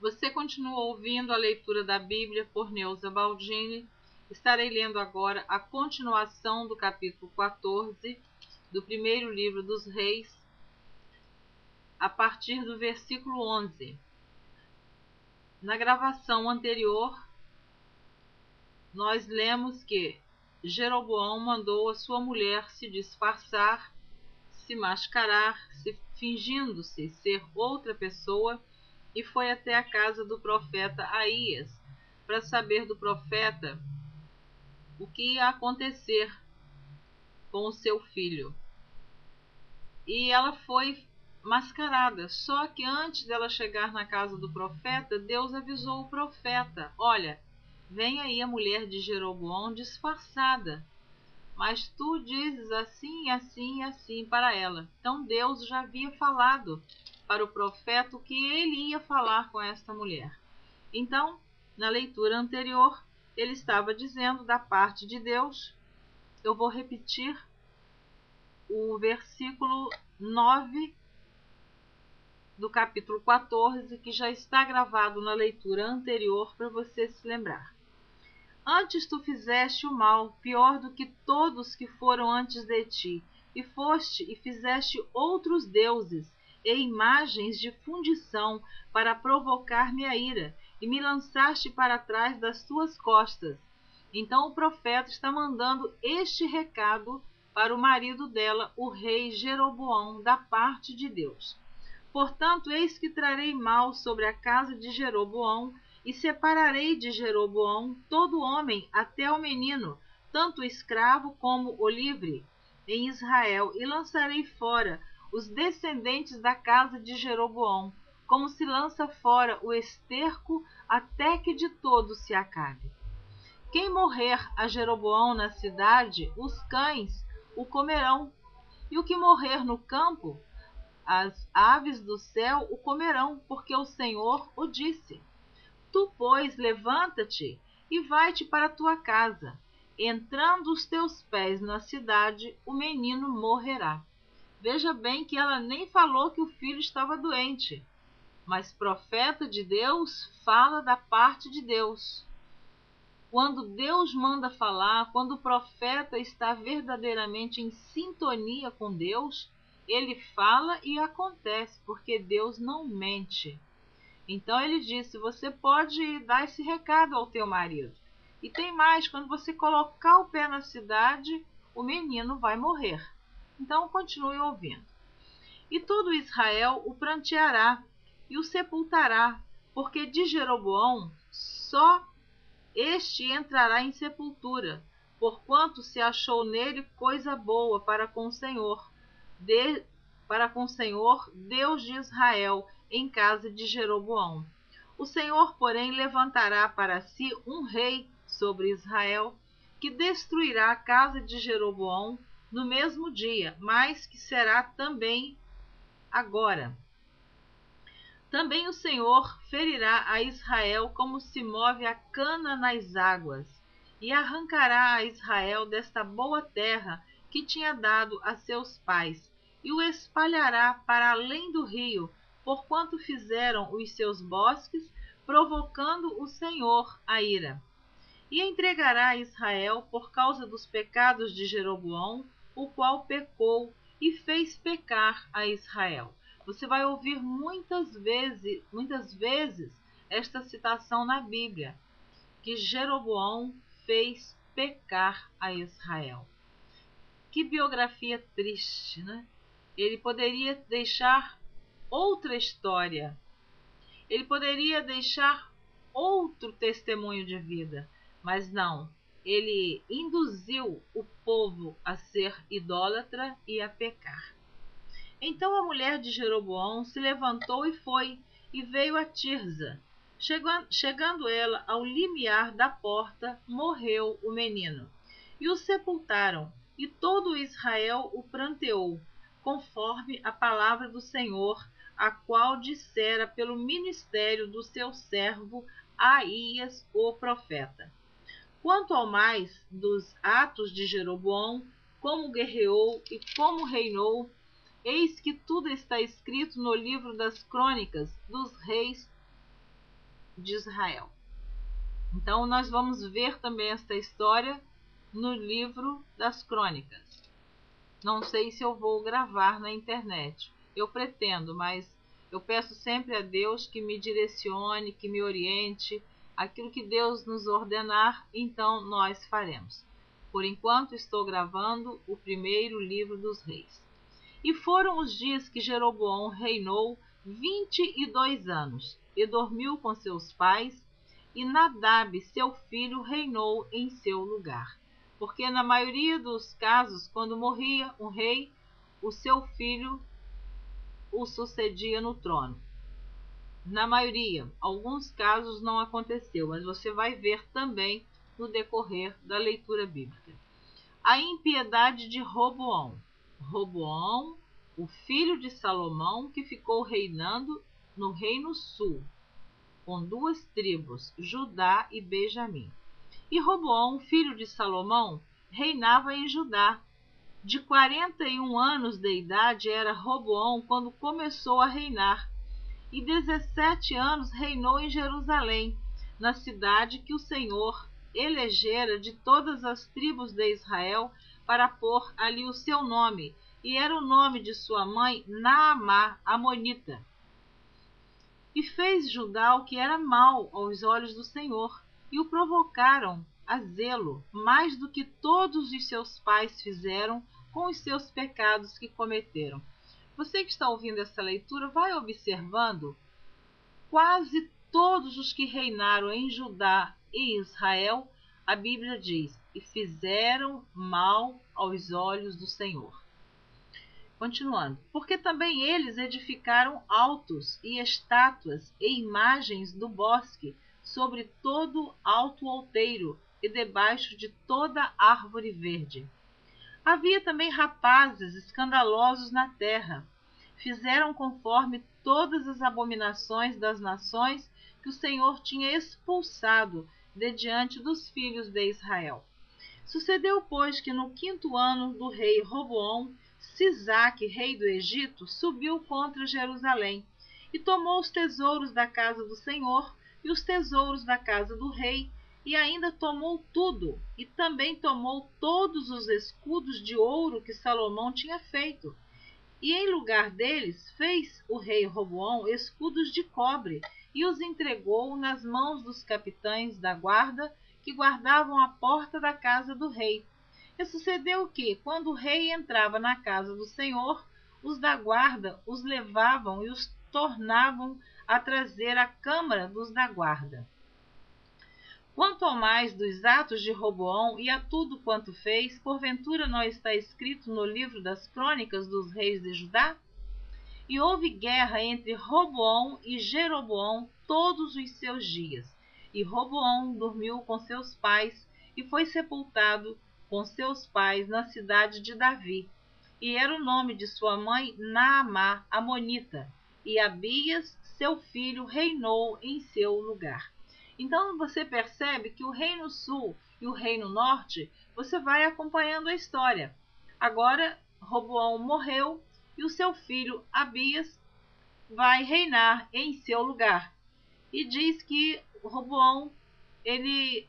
Você continua ouvindo a leitura da Bíblia por Neuza Baldini. Estarei lendo agora a continuação do capítulo 14 do primeiro livro dos Reis, a partir do versículo 11. Na gravação anterior, nós lemos que Jeroboão mandou a sua mulher se disfarçar, se mascarar, fingindo-se ser outra pessoa, e foi até a casa do profeta Aías para saber do profeta o que ia acontecer com o seu filho. E ela foi mascarada, só que antes dela chegar na casa do profeta, Deus avisou o profeta: olha, vem aí a mulher de Jeroboão disfarçada, mas tu dizes assim, assim e assim para ela. Então Deus já havia falado para o profeta o que ele ia falar com esta mulher. Então, na leitura anterior, ele estava dizendo da parte de Deus. Eu vou repetir o versículo 9 do capítulo 14, que já está gravado na leitura anterior para você se lembrar. Antes tu fizeste o mal, pior do que todos que foram antes de ti, e foste e fizeste outros deuses e imagens de fundição para provocar-me a ira, e me lançaste para trás das tuas costas. Então o profeta está mandando este recado para o marido dela, o rei Jeroboão, da parte de Deus. Portanto, eis que trarei mal sobre a casa de Jeroboão, e separarei de Jeroboão todo homem até o menino, tanto o escravo como o livre, em Israel, e lançarei fora os descendentes da casa de Jeroboão, como se lança fora o esterco, até que de todo se acabe. Quem morrer a Jeroboão na cidade, os cães o comerão, e o que morrer no campo, as aves do céu o comerão, porque o Senhor o disse. Tu, pois, levanta-te e vai-te para a tua casa. Entrando os teus pés na cidade, o menino morrerá. Veja bem que ela nem falou que o filho estava doente, mas profeta de Deus fala da parte de Deus. Quando Deus manda falar, quando o profeta está verdadeiramente em sintonia com Deus, ele fala e acontece, porque Deus não mente. Então ele disse: você pode dar esse recado ao teu marido. E tem mais, quando você colocar o pé na cidade, o menino vai morrer. Então continue ouvindo. E todo Israel o pranteará e o sepultará, porque de Jeroboão só este entrará em sepultura, porquanto se achou nele coisa boa para com o Senhor, Deus de Israel, em casa de Jeroboão. O Senhor, porém, levantará para si um rei sobre Israel, que destruirá a casa de Jeroboão no mesmo dia, mas que será também agora. Também o Senhor ferirá a Israel como se move a cana nas águas, e arrancará a Israel desta boa terra que tinha dado a seus pais, e o espalhará para além do rio, porquanto fizeram os seus bosques, provocando o Senhor a ira. E entregará a Israel por causa dos pecados de Jeroboão, o qual pecou e fez pecar a Israel. Você vai ouvir muitas vezes esta citação na Bíblia, que Jeroboão fez pecar a Israel. Que biografia triste, né? Ele poderia deixar outra história, ele poderia deixar outro testemunho de vida, mas não, ele induziu o povo a ser idólatra e a pecar. Então a mulher de Jeroboão se levantou e foi, e veio a Tirza. Chegando ela ao limiar da porta, morreu o menino. E o sepultaram, e todo Israel o pranteou, conforme a palavra do Senhor, a qual dissera pelo ministério do seu servo Aías, o profeta. Quanto ao mais dos atos de Jeroboão, como guerreou e como reinou, eis que tudo está escrito no livro das crônicas dos reis de Israel. Então nós vamos ver também esta história no livro das Crônicas. Não sei se eu vou gravar na internet. Eu pretendo, mas eu peço sempre a Deus que me direcione, que me oriente. Aquilo que Deus nos ordenar, então nós faremos. Por enquanto estou gravando o primeiro livro dos reis. E foram os dias que Jeroboão reinou 22 anos, e dormiu com seus pais, e Nadab, seu filho, reinou em seu lugar. Porque na maioria dos casos, quando morria um rei, o seu filho o sucedia no trono. Na maioria, alguns casos não aconteceu, mas você vai ver também no decorrer da leitura bíblica. A impiedade de Roboão. Roboão, o filho de Salomão, que ficou reinando no reino sul, com 2 tribos, Judá e Benjamim. E Roboão, filho de Salomão, reinava em Judá. De 41 anos de idade era Roboão quando começou a reinar, e 17 anos reinou em Jerusalém, na cidade que o Senhor elegera de todas as tribos de Israel para pôr ali o seu nome, e era o nome de sua mãe Naamá, amonita. E fez Judá o que era mal aos olhos do Senhor, e o provocaram a zelo, mais do que todos os seus pais fizeram com os seus pecados que cometeram. Você que está ouvindo essa leitura, vai observando quase todos os que reinaram em Judá e Israel, a Bíblia diz, e fizeram mal aos olhos do Senhor. Continuando, porque também eles edificaram altos e estátuas e imagens do bosque sobre todo alto outeiro e debaixo de toda árvore verde. Havia também rapazes escandalosos na terra. Fizeram conforme todas as abominações das nações que o Senhor tinha expulsado de diante dos filhos de Israel. Sucedeu, pois, que no 5º ano do rei Roboão, Sisaque, rei do Egito, subiu contra Jerusalém e tomou os tesouros da casa do Senhor e os tesouros da casa do rei, e ainda tomou tudo, e também tomou todos os escudos de ouro que Salomão tinha feito. E em lugar deles fez o rei Roboão escudos de cobre e os entregou nas mãos dos capitães da guarda que guardavam a porta da casa do rei. E sucedeu que, quando o rei entrava na casa do Senhor, os da guarda os levavam e os tornavam a trazer à câmara dos da guarda. Quanto ao mais dos atos de Roboão e a tudo quanto fez, porventura não está escrito no livro das crônicas dos reis de Judá? E houve guerra entre Roboão e Jeroboão todos os seus dias. E Roboão dormiu com seus pais e foi sepultado com seus pais na cidade de Davi. E era o nome de sua mãe Naamá, amonita. E Abias, seu filho, reinou em seu lugar. Então você percebe que o reino sul e o reino norte, você vai acompanhando a história. Agora Roboão morreu e o seu filho Abias vai reinar em seu lugar. E diz que Roboão, ele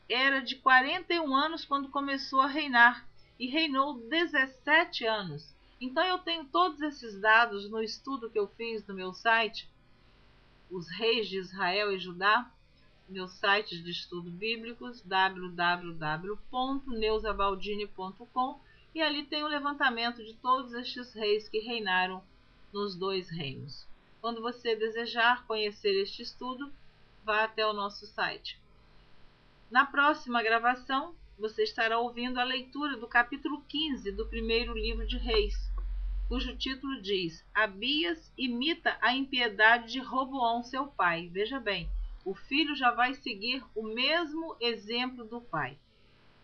era de 41 anos quando começou a reinar e reinou 17 anos. Então eu tenho todos esses dados no estudo que eu fiz no meu site, Os Reis de Israel e Judá, meus sites de estudo bíblicos, www.neusabaldini.com, e ali tem o levantamento de todos estes reis que reinaram nos 2 reinos. Quando você desejar conhecer este estudo, vá até o nosso site. Na próxima gravação, você estará ouvindo a leitura do capítulo 15 do primeiro livro de Reis, cujo título diz: Abias imita a impiedade de Roboão, seu pai. Veja bem, o filho já vai seguir o mesmo exemplo do pai.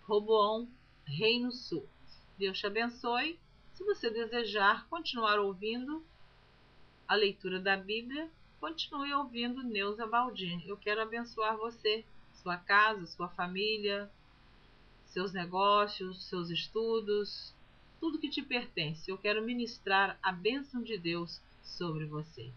Roboão, reino sul. Deus te abençoe. Se você desejar continuar ouvindo a leitura da Bíblia, continue ouvindo Neuza Baldini. Eu quero abençoar você, sua casa, sua família, seus negócios, seus estudos, tudo que te pertence. Eu quero ministrar a bênção de Deus sobre você.